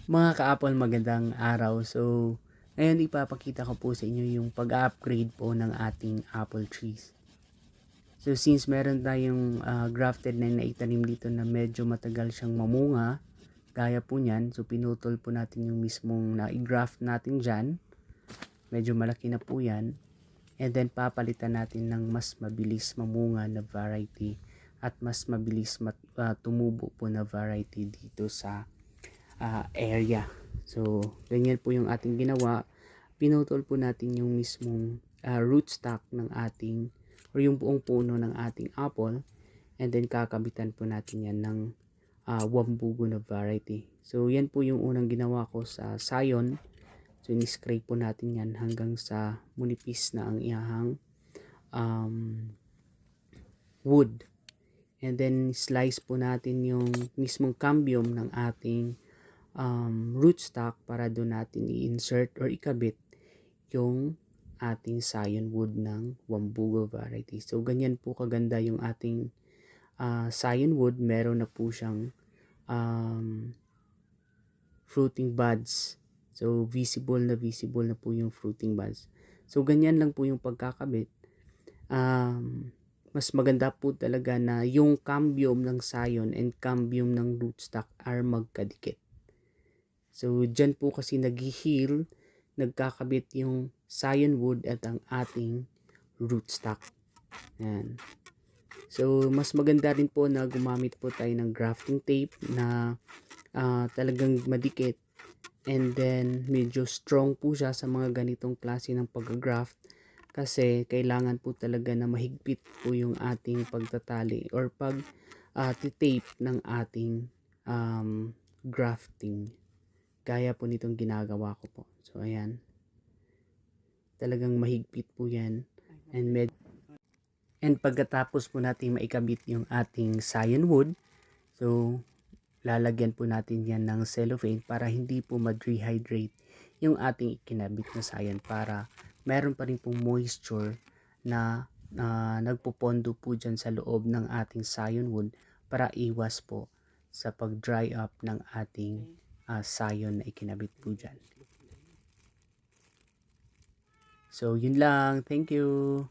Mga ka-Apple, magandang araw. So, ngayon ipapakita ko po sa inyo yung pag-upgrade po ng ating apple trees. So, since meron tayong grafted na naitanim dito na medyo matagal siyang mamunga, gaya po niyan, so pinutol po natin yung mismong na-graft natin dyan. Medyo malaki na po yan. And then, papalitan natin ng mas mabilis mamunga na variety at mas mabilis tumubo po na variety dito sa area. So, ganyan po yung ating ginawa. Pinutol po natin yung mismong rootstock ng ating or yung buong puno ng ating apple, and then kakabitan po natin yan ng wambugo na variety. So, yan po yung unang ginawa ko sa sayon. So, in-scrape po natin yan hanggang sa munipis na ang iyahang wood. And then, slice po natin yung mismong cambium ng ating rootstock para doon natin i-insert or ikabit yung ating sayon wood ng wambugo variety. So, ganyan po kaganda yung ating sayon wood. Meron na po siyang fruiting buds. So, visible na po yung fruiting buds. So, ganyan lang po yung pagkakabit. Mas maganda po talaga na yung cambium ng sayon and cambium ng rootstock are magkadikit. So, dyan po kasi nag-heal, nagkakabit yung sayon wood at ang ating rootstock. Yan. So, mas maganda rin po na gumamit po tayo ng grafting tape na talagang madikit. And then, medyo strong po siya sa mga ganitong klase ng pag-graft. Kasi, kailangan po talaga na mahigpit po yung ating pagtatali or pag-tape ng ating grafting. Gaya po nitong ginagawa ko po. So, ayan. Talagang mahigpit po yan. And pagkatapos po natin maikabit yung ating sayon wood, so, lalagyan po natin yan ng cellophane para hindi po ma-dehydrate yung ating ikinabit na sayon, para meron pa rin pong moisture na nagpupondo po dyan sa loob ng ating sayon wood para iwas po sa pag-dry up ng ating sayon na ikinabit po dyan. So, yun lang. Thank you.